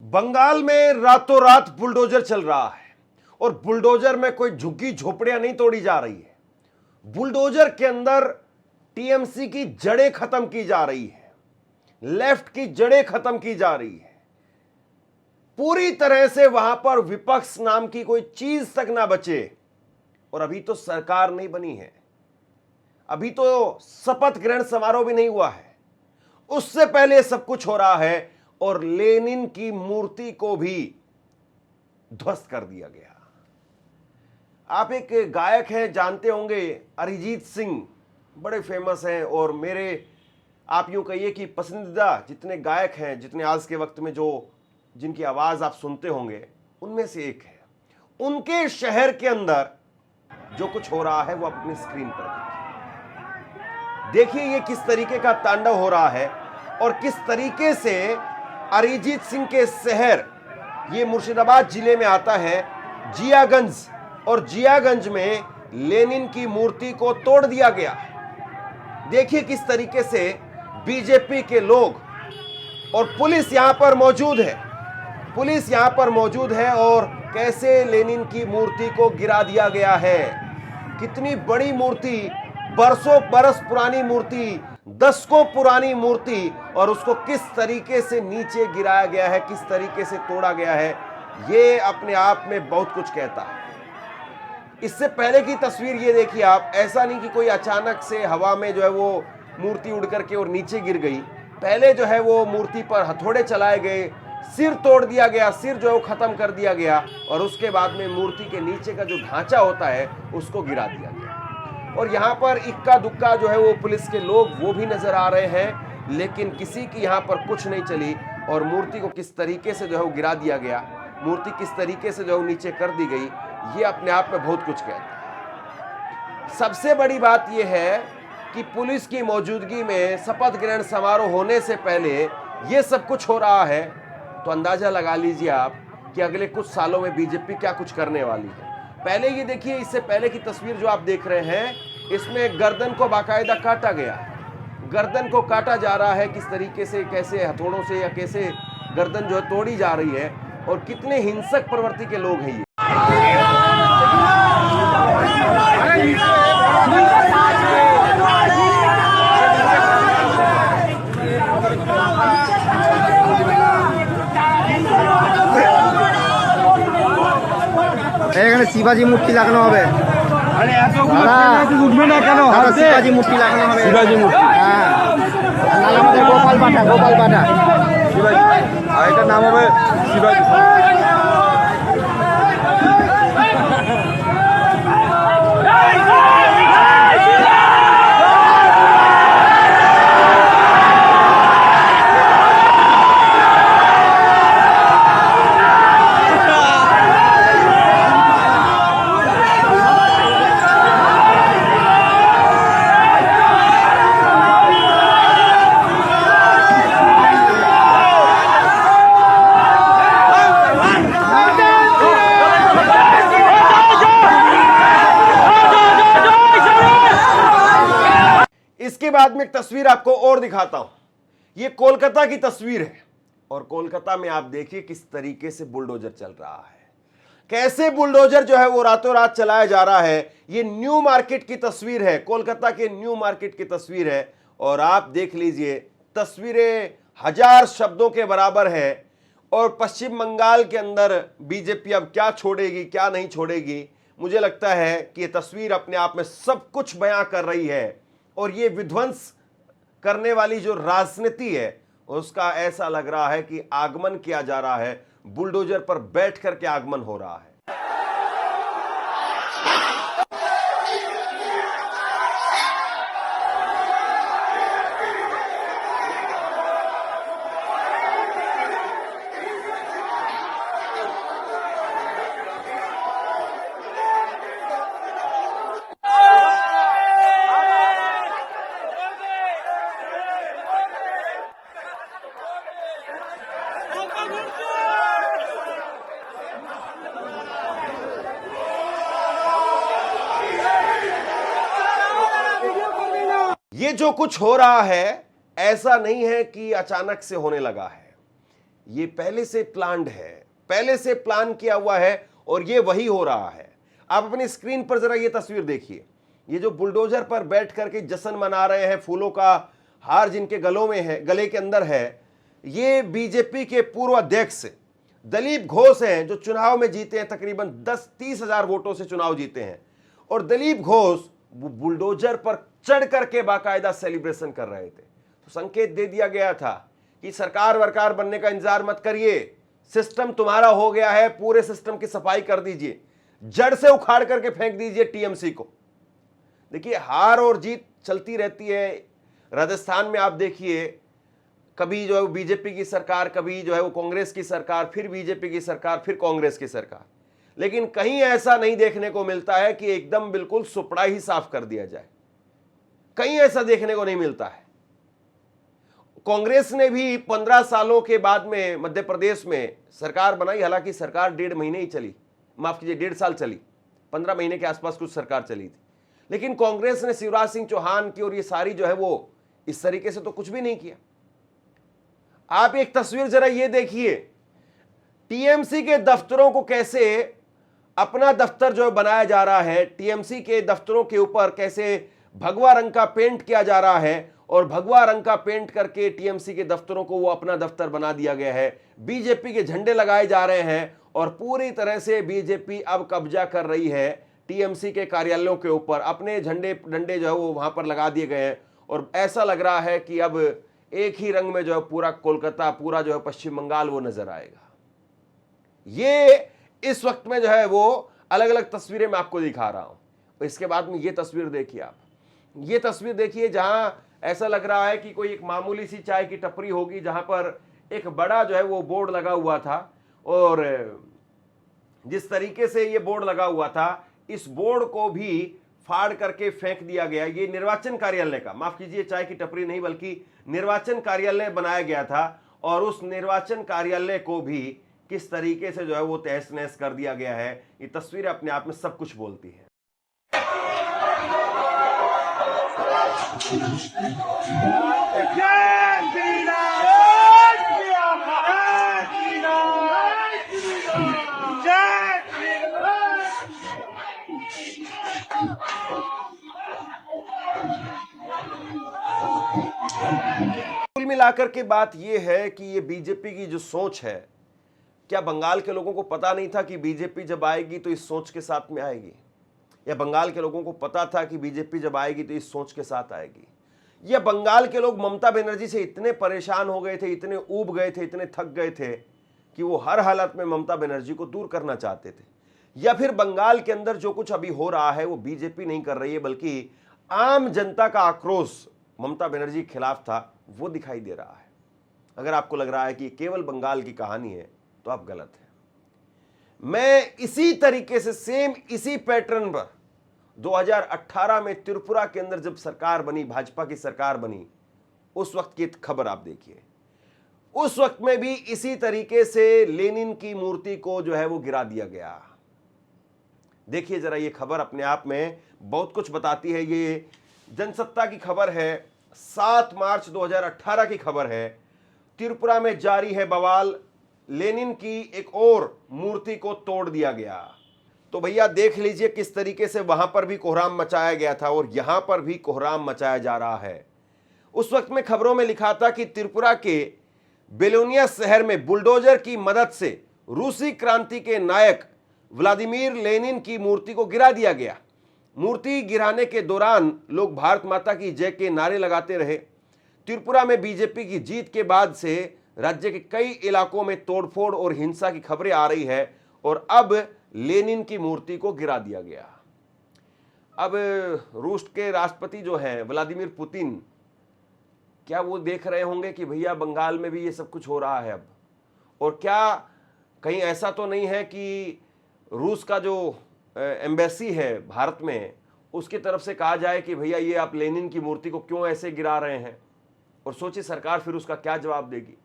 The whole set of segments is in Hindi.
बंगाल में रातों रात बुलडोजर चल रहा है और बुलडोजर में कोई झुग्गी झोपड़ियां नहीं तोड़ी जा रही है। बुलडोजर के अंदर टीएमसी की जड़ें खत्म की जा रही है, लेफ्ट की जड़ें खत्म की जा रही है। पूरी तरह से वहां पर विपक्ष नाम की कोई चीज तक ना बचे। और अभी तो सरकार नहीं बनी है, अभी तो शपथ ग्रहण समारोह भी नहीं हुआ है, उससे पहले सब कुछ हो रहा है। और लेनिन की मूर्ति को भी ध्वस्त कर दिया गया। आप एक गायक हैं, जानते होंगे, अरिजीत सिंह, बड़े फेमस हैं और मेरे आप यूं कहिए कि पसंदीदा जितने गायक हैं, जितने आज के वक्त में जो जिनकी आवाज आप सुनते होंगे, उनमें से एक है। उनके शहर के अंदर जो कुछ हो रहा है वो आप अपनी स्क्रीन पर देखिए। ये किस तरीके का तांडव हो रहा है और किस तरीके से अरिजीत सिंह के शहर, ये मुर्शिदाबाद जिले में आता है, जियागंज, और जियागंज में लेनिन की मूर्ति को तोड़ दिया गया। देखिए किस तरीके से बीजेपी के लोग और पुलिस यहां पर मौजूद है, पुलिस यहां पर मौजूद है और कैसे लेनिन की मूर्ति को गिरा दिया गया है। कितनी बड़ी मूर्ति, बरसों बरस पुरानी मूर्ति, दशकों पुरानी मूर्ति, और उसको किस तरीके से नीचे गिराया गया है, किस तरीके से तोड़ा गया है, ये अपने आप में बहुत कुछ कहता है। इससे पहले की तस्वीर ये देखिए आप, ऐसा नहीं कि कोई अचानक से हवा में जो है वो मूर्ति उड़ करके और नीचे गिर गई। पहले जो है वो मूर्ति पर हथौड़े चलाए गए, सिर तोड़ दिया गया, सिर जो है वो खत्म कर दिया गया, और उसके बाद में मूर्ति के नीचे का जो ढांचा होता है उसको गिरा दिया गया। और यहाँ पर इक्का दुक्का जो है वो पुलिस के लोग वो भी नजर आ रहे हैं, लेकिन किसी की यहाँ पर कुछ नहीं चली। और मूर्ति को किस तरीके से जो है वो गिरा दिया गया, मूर्ति किस तरीके से जो है वो नीचे कर दी गई, ये अपने आप में बहुत कुछ कहता है। सबसे बड़ी बात यह है कि पुलिस की मौजूदगी में शपथ ग्रहण समारोह होने से पहले ये सब कुछ हो रहा है, तो अंदाजा लगा लीजिए आप कि अगले कुछ सालों में बीजेपी क्या कुछ करने वाली है। पहले ये देखिए, इससे पहले की तस्वीर जो आप देख रहे हैं, इसमें गर्दन को बाकायदा काटा गया, गर्दन को काटा जा रहा है, किस तरीके से, कैसे हथौड़ों से या कैसे गर्दन जो है तोड़ी जा रही है, और कितने हिंसक प्रवृत्ति के लोग हैं ये। এখানে শিবাজি মূর্তি লাগানো হবে। আরে এত উঠবে না কেন? শিবাজি মূর্তি লাগানো হবে। শিবাজি মূর্তি, হ্যাঁ, আর আমাদের গোপাল বাটা, গোপাল বাটা শিবাজি, আর এটার নাম হবে শিবাজি। इसके बाद में एक तस्वीर आपको और दिखाता हूं। ये कोलकाता की तस्वीर है और कोलकाता में आप देखिए किस तरीके से बुलडोजर चल रहा है, कैसे बुलडोजर जो है वो रातों रात चलाया जा रहा है। ये न्यू मार्केट की तस्वीर है, कोलकाता के न्यू मार्केट की तस्वीर है, और आप देख लीजिए तस्वीरें हजार शब्दों के बराबर है। और पश्चिम बंगाल के अंदर बीजेपी अब क्या छोड़ेगी, क्या नहीं छोड़ेगी, मुझे लगता है कि ये तस्वीर अपने आप में सब कुछ बयां कर रही है। और ये विध्वंस करने वाली जो राजनीति है उसका ऐसा लग रहा है कि आगमन किया जा रहा है, बुलडोजर पर बैठ करके आगमन हो रहा है। ये जो कुछ हो रहा है ऐसा नहीं है कि अचानक से होने लगा है, ये पहले से प्लान्ड है, पहले से प्लान किया हुआ है और ये वही हो रहा है। आप अपनी स्क्रीन पर जरा ये तस्वीर देखिए, ये जो बुलडोजर पर बैठ करके जश्न मना रहे हैं, फूलों का हार जिनके गलों में है, गले के अंदर है, ये बीजेपी के पूर्व अध्यक्ष दलीप घोष हैं, जो चुनाव में जीते हैं, तकरीबन 10-30 हजार वोटों से चुनाव जीते हैं। और दलीप घोष बुलडोजर पर चढ़ करके बाकायदा सेलिब्रेशन कर रहे थे। तो संकेत दे दिया गया था कि सरकार वरकार बनने का इंतजार मत करिए, सिस्टम तुम्हारा हो गया है, पूरे सिस्टम की सफाई कर दीजिए, जड़ से उखाड़ करके फेंक दीजिए टीएमसी को। देखिए, हार और जीत चलती रहती है। राजस्थान में आप देखिए, कभी जो है वो बीजेपी की सरकार, कभी जो है वो कांग्रेस की सरकार, फिर बीजेपी की सरकार, फिर कांग्रेस की सरकार, लेकिन कहीं ऐसा नहीं देखने को मिलता है कि एकदम बिल्कुल सुपड़ा ही साफ कर दिया जाए। कहीं ऐसा देखने को नहीं मिलता है। कांग्रेस ने भी 15 सालों के बाद में मध्य प्रदेश में सरकार बनाई, हालांकि सरकार 1.5 महीने ही चली, माफ कीजिए 1.5 साल चली, 15 महीने के आसपास कुछ सरकार चली थी। लेकिन कांग्रेस ने शिवराज सिंह चौहान की और ये सारी जो है वो इस तरीके से तो कुछ भी नहीं किया। आप एक तस्वीर जरा ये देखिए, टीएमसी के दफ्तरों को कैसे अपना दफ्तर जो बनाया जा रहा है, टीएमसी के दफ्तरों के ऊपर कैसे भगवा रंग का पेंट किया जा रहा है और भगवा रंग का पेंट करके टीएमसी के दफ्तरों को वो अपना दफ्तर बना दिया गया है। बीजेपी के झंडे लगाए जा रहे हैं और पूरी तरह से बीजेपी अब कब्जा कर रही है टीएमसी के कार्यालयों के ऊपर। अपने झंडे डंडे जो है वो वहां पर लगा दिए गए हैं और ऐसा लग रहा है कि अब एक ही रंग में जो है पूरा कोलकाता, पूरा जो है पश्चिम बंगाल वो नजर आएगा। ये इस वक्त में जो है वो अलग अलग तस्वीरें मैं आपको दिखा रहा हूं। इसके बाद में ये तस्वीर देखिए, आप ये तस्वीर देखिए जहां ऐसा लग रहा है कि कोई एक मामूली सी चाय की टपरी होगी, जहां पर एक बड़ा जो है वो बोर्ड लगा हुआ था और जिस तरीके से ये बोर्ड लगा हुआ था, इस बोर्ड को भी फाड़ करके फेंक दिया गया। ये निर्वाचन कार्यालय का, माफ कीजिए चाय की टपरी नहीं बल्कि निर्वाचन कार्यालय बनाया गया था और उस निर्वाचन कार्यालय को भी किस तरीके से जो है वो तहस नहस कर दिया गया है। ये तस्वीर अपने आप में सब कुछ बोलती है। कुल मिलाकर के बात यह है कि ये बीजेपी की जो सोच है, क्या बंगाल के लोगों को पता नहीं था कि बीजेपी जब आएगी तो इस सोच के साथ में आएगी? या बंगाल के लोगों को पता था कि बीजेपी जब आएगी तो इस सोच के साथ आएगी? या बंगाल के लोग ममता बनर्जी से इतने परेशान हो गए थे, इतने ऊब गए थे, इतने थक गए थे कि वो हर हालत में ममता बनर्जी को दूर करना चाहते थे? या फिर बंगाल के अंदर जो कुछ अभी हो रहा है वो बीजेपी नहीं कर रही है, बल्कि आम जनता का आक्रोश ममता बनर्जी के खिलाफ था, वो दिखाई दे रहा है? अगर आपको लग रहा है कि केवल बंगाल की कहानी है तो आप गलत हैं। मैं इसी तरीके से सेम इसी पैटर्न पर 2018 में त्रिपुरा के अंदर जब सरकार बनी, भाजपा की सरकार बनी, उस वक्त की खबर आप देखिए। उस वक्त में भी इसी तरीके से लेनिन की मूर्ति को जो है वो गिरा दिया गया। देखिए जरा, ये खबर अपने आप में बहुत कुछ बताती है। ये जनसत्ता की खबर है, 7 मार्च 2018 की खबर है। त्रिपुरा में जारी है बवाल, लेनिन की एक और मूर्ति को तोड़ दिया गया। तो भैया देख लीजिए किस तरीके से वहां पर भी कोहराम मचाया गया था और यहां पर भी कोहराम मचाया जा रहा है। उस वक्त में खबरों में लिखा था कि त्रिपुरा के बेलोनिया शहर में बुलडोजर की मदद से रूसी क्रांति के नायक व्लादिमीर लेनिन की मूर्ति को गिरा दिया गया। मूर्ति गिराने के दौरान लोग भारत माता की जय के नारे लगाते रहे। त्रिपुरा में बीजेपी की जीत के बाद से राज्य के कई इलाकों में तोड़फोड़ और हिंसा की खबरें आ रही है और अब लेनिन की मूर्ति को गिरा दिया गया। अब रूस के राष्ट्रपति जो हैं व्लादिमीर पुतिन, क्या वो देख रहे होंगे कि भैया बंगाल में भी ये सब कुछ हो रहा है अब? और क्या कहीं ऐसा तो नहीं है कि रूस का जो एम्बेसी है भारत में, उसकी तरफ से कहा जाए कि भैया ये आप लेनिन की मूर्ति को क्यों ऐसे गिरा रहे हैं? और सोचिए सरकार फिर उसका क्या जवाब देगी।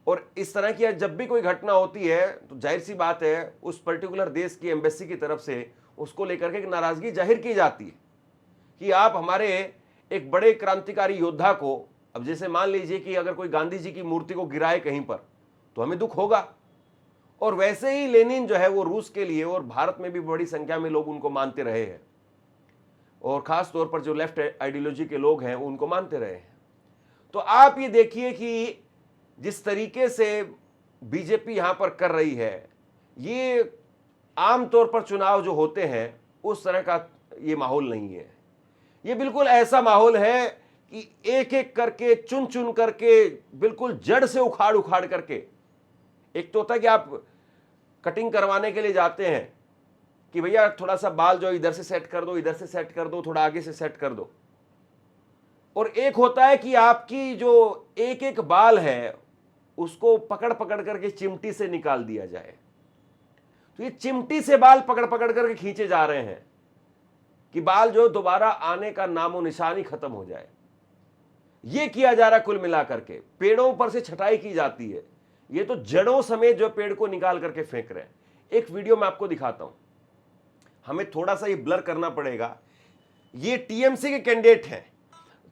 और इस तरह की जब भी कोई घटना होती है तो जाहिर सी बात है उस पर्टिकुलर देश की एम्बेसी की तरफ से उसको लेकर के नाराजगी जाहिर की जाती है कि आप हमारे एक बड़े क्रांतिकारी योद्धा को, अब जैसे मान लीजिए कि अगर कोई गांधी जी की मूर्ति को गिराए कहीं पर तो हमें दुख होगा। और वैसे ही लेनिन जो है वो रूस के लिए और भारत में भी बड़ी संख्या में लोग उनको मानते रहे हैं, और खास तौर पर जो लेफ्ट आइडियोलॉजी के लोग हैं उनको मानते रहे हैं। तो आप ये देखिए कि जिस तरीके से बीजेपी यहां पर कर रही है, ये आमतौर पर चुनाव जो होते हैं उस तरह का ये माहौल नहीं है। ये बिल्कुल ऐसा माहौल है कि एक एक करके चुन चुन करके बिल्कुल जड़ से उखाड़ उखाड़ करके, एक तो होता है कि आप कटिंग करवाने के लिए जाते हैं कि भैया थोड़ा सा बाल जो इधर से सेट कर दो, इधर से सेट कर दो, थोड़ा आगे से सेट कर दो, और एक होता है कि आपकी जो एक एक बाल है उसको पकड़ पकड़ करके चिमटी से निकाल दिया जाए। तो ये चिमटी से बाल पकड़ पकड़ करके खींचे जा रहे हैं कि बाल जो दोबारा आने का नामो निशान ही खत्म हो जाए। ये किया जा रहा है। कुल मिलाकर के पेड़ों पर से छटाई की जाती है, ये तो जड़ों समेत जो पेड़ को निकाल करके फेंक रहे हैं। एक वीडियो मैं आपको दिखाता हूं, हमें थोड़ा सा ये ब्लर करना पड़ेगा। ये टीएमसी के कैंडिडेट हैं,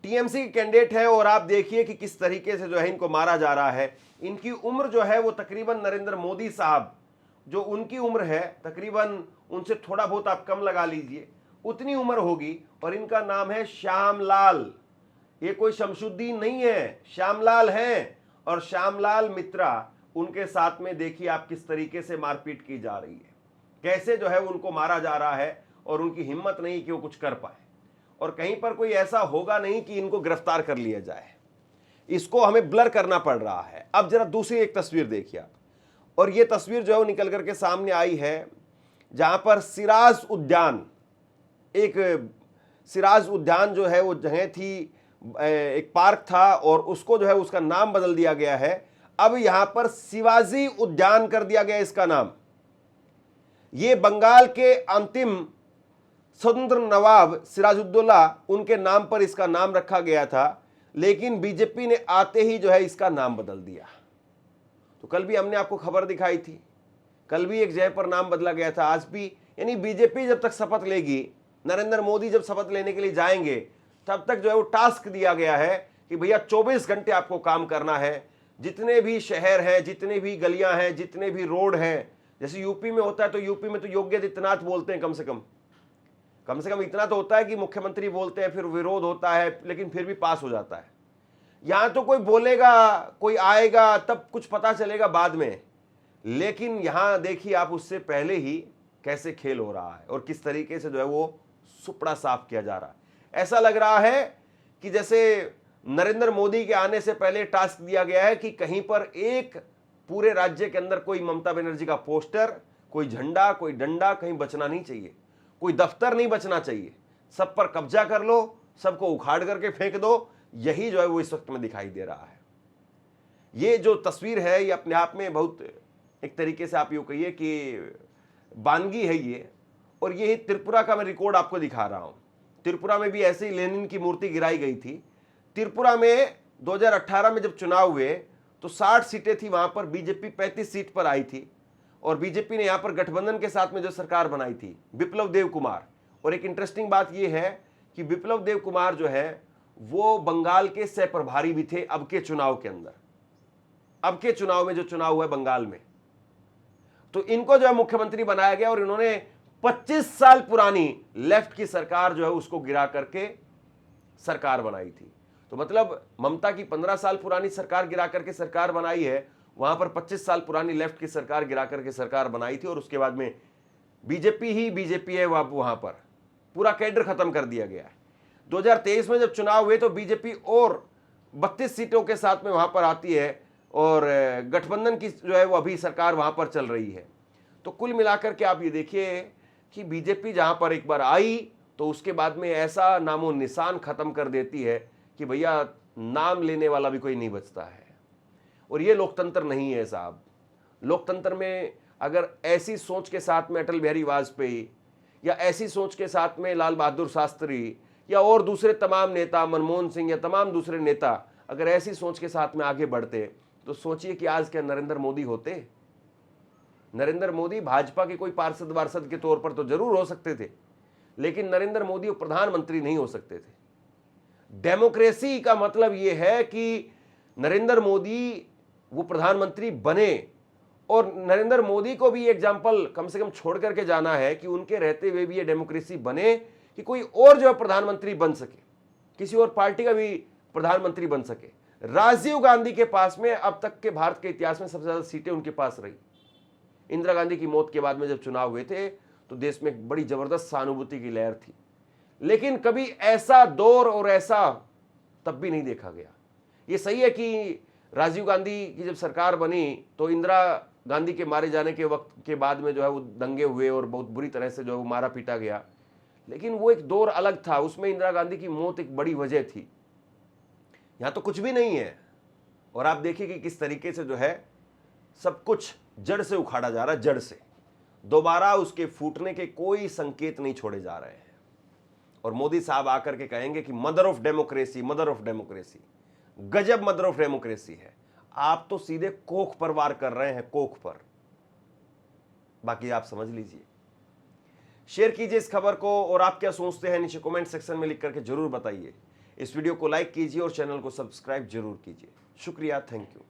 टीएमसी के कैंडिडेट हैं, और आप देखिए कि किस तरीके से जो है इनको मारा जा रहा है। इनकी उम्र जो है वो तकरीबन नरेंद्र मोदी साहब जो उनकी उम्र है, तकरीबन उनसे थोड़ा बहुत आप कम लगा लीजिए, उतनी उम्र होगी। और इनका नाम है श्यामलाल। ये कोई शमशुद्दीन नहीं है, श्यामलाल है। और श्यामलाल मित्रा उनके साथ में देखिए आप किस तरीके से मारपीट की जा रही है, कैसे जो है उनको मारा जा रहा है, और उनकी हिम्मत नहीं कि वो कुछ कर पाए। और कहीं पर कोई ऐसा होगा नहीं कि इनको गिरफ्तार कर लिया जाए, इसको हमें ब्लर करना पड़ रहा है। अब जरा दूसरी एक तस्वीर देखिए आप, और ये तस्वीर जो है वो निकल करके सामने आई है जहां पर सिराज उद्यान, एक सिराज उद्यान जो है वो जगह थी, एक पार्क था, और उसको जो है उसका नाम बदल दिया गया है। अब यहां पर शिवाजी उद्यान कर दिया गया इसका नाम। ये बंगाल के अंतिम स्वतंत्र नवाब सिराजुद्दौला उनके नाम पर इसका नाम रखा गया था, लेकिन बीजेपी ने आते ही जो है इसका नाम बदल दिया। तो कल भी हमने आपको खबर दिखाई थी, कल भी एक जगह पर नाम बदला गया था, आज भी। यानी बीजेपी जब तक शपथ लेगी, नरेंद्र मोदी जब शपथ लेने के लिए जाएंगे, तब तक जो है वो टास्क दिया गया है कि भैया 24 घंटे आपको काम करना है। जितने भी शहर हैं, जितने भी गलियां हैं, जितने भी रोड हैं, जैसे यूपी में होता है, तो यूपी में तो योगी आदित्यनाथ बोलते हैं, कम से कम इतना तो होता है कि मुख्यमंत्री बोलते हैं, फिर विरोध होता है, लेकिन फिर भी पास हो जाता है। यहां तो कोई बोलेगा, कोई आएगा, तब कुछ पता चलेगा बाद में। लेकिन यहां देखिए आप उससे पहले ही कैसे खेल हो रहा है, और किस तरीके से जो है वो सुपड़ा साफ किया जा रहा है। ऐसा लग रहा है कि जैसे नरेंद्र मोदी के आने से पहले टास्क दिया गया है कि कहीं पर एक पूरे राज्य के अंदर कोई ममता बनर्जी का पोस्टर, कोई झंडा, कोई डंडा कहीं बचना नहीं चाहिए, कोई दफ्तर नहीं बचना चाहिए। सब पर कब्जा कर लो, सबको उखाड़ करके फेंक दो। यही जो है वो इस वक्त में दिखाई दे रहा है। ये जो तस्वीर है ये अपने आप में बहुत, एक तरीके से आप यूँ कहिए कि वानगी है ये। और ये त्रिपुरा का मैं रिकॉर्ड आपको दिखा रहा हूँ। त्रिपुरा में भी ऐसे ही लेनिन की मूर्ति गिराई गई थी। त्रिपुरा में 2018 में जब चुनाव हुए तो 60 सीटें थी, वहां पर बीजेपी 35 सीट पर आई थी, और बीजेपी ने यहां पर गठबंधन के साथ में जो सरकार बनाई थी, विप्लव देव कुमार। और एक इंटरेस्टिंग बात यह है कि विप्लव देव कुमार जो है वो बंगाल के सह प्रभारी भी थे अब के चुनाव के अंदर, अब के चुनाव में जो चुनाव हुआ बंगाल में। तो इनको जो है मुख्यमंत्री बनाया गया, और इन्होंने 25 साल पुरानी लेफ्ट की सरकार जो है उसको गिरा करके सरकार बनाई थी। तो मतलब ममता की 15 साल पुरानी सरकार गिरा करके सरकार बनाई है, वहां पर 25 साल पुरानी लेफ्ट की सरकार गिरा करके सरकार बनाई थी, और उसके बाद में बीजेपी ही बीजेपी है। वहां पर पूरा कैडर खत्म कर दिया गया है। 2023 में जब चुनाव हुए तो बीजेपी और 32 सीटों के साथ में वहां पर आती है, और गठबंधन की जो है वो अभी सरकार वहां पर चल रही है। तो कुल मिलाकर के आप ये देखिए कि बीजेपी जहां पर एक बार आई तो उसके बाद में ऐसा नामो निशान खत्म कर देती है कि भैया नाम लेने वाला भी कोई नहीं बचता है। और ये लोकतंत्र नहीं है साहब। लोकतंत्र में अगर ऐसी सोच के साथ में अटल बिहारी वाजपेयी, या ऐसी सोच के साथ में लाल बहादुर शास्त्री, या और दूसरे तमाम नेता, मनमोहन सिंह या तमाम दूसरे नेता अगर ऐसी सोच के साथ में आगे बढ़ते, तो सोचिए कि आज क्या नरेंद्र मोदी होते। नरेंद्र मोदी भाजपा के कोई पार्षद वार्षद के तौर पर तो जरूर हो सकते थे, लेकिन नरेंद्र मोदी प्रधानमंत्री नहीं हो सकते थे। डेमोक्रेसी का मतलब यह है कि नरेंद्र मोदी वो प्रधानमंत्री बने। और नरेंद्र मोदी को भी एग्जाम्पल कम से कम छोड़ करके जाना है कि उनके रहते हुए भी ये डेमोक्रेसी बने कि कोई और जो है प्रधानमंत्री बन सके, किसी और पार्टी का भी प्रधानमंत्री बन सके। राजीव गांधी के पास में अब तक के भारत के इतिहास में सबसे ज्यादा सीटें उनके पास रही। इंदिरा गांधी की मौत के बाद में जब चुनाव हुए थे तो देश में एक बड़ी जबरदस्त सहानुभूति की लहर थी, लेकिन कभी ऐसा दौर और ऐसा तब भी नहीं देखा गया। ये सही है कि राजीव गांधी की जब सरकार बनी तो इंदिरा गांधी के मारे जाने के वक्त के बाद में जो है वो दंगे हुए और बहुत बुरी तरह से जो है वो मारा पीटा गया, लेकिन वो एक दौर अलग था, उसमें इंदिरा गांधी की मौत एक बड़ी वजह थी। यहां तो कुछ भी नहीं है और आप देखिए कि किस तरीके से जो है सब कुछ जड़ से उखाड़ा जा रहा है, जड़ से दोबारा उसके फूटने के कोई संकेत नहीं छोड़े जा रहे हैं। और मोदी साहब आकर के कहेंगे कि mother of democracy, mother of democracy, गजब मदर ऑफ डेमोक्रेसी है। आप तो सीधे कोख पर वार कर रहे हैं, कोख पर। बाकी आप समझ लीजिए। शेयर कीजिए इस खबर को और आप क्या सोचते हैं नीचे कमेंट सेक्शन में लिख करके जरूर बताइए। इस वीडियो को लाइक कीजिए और चैनल को सब्सक्राइब जरूर कीजिए। शुक्रिया, थैंक यू।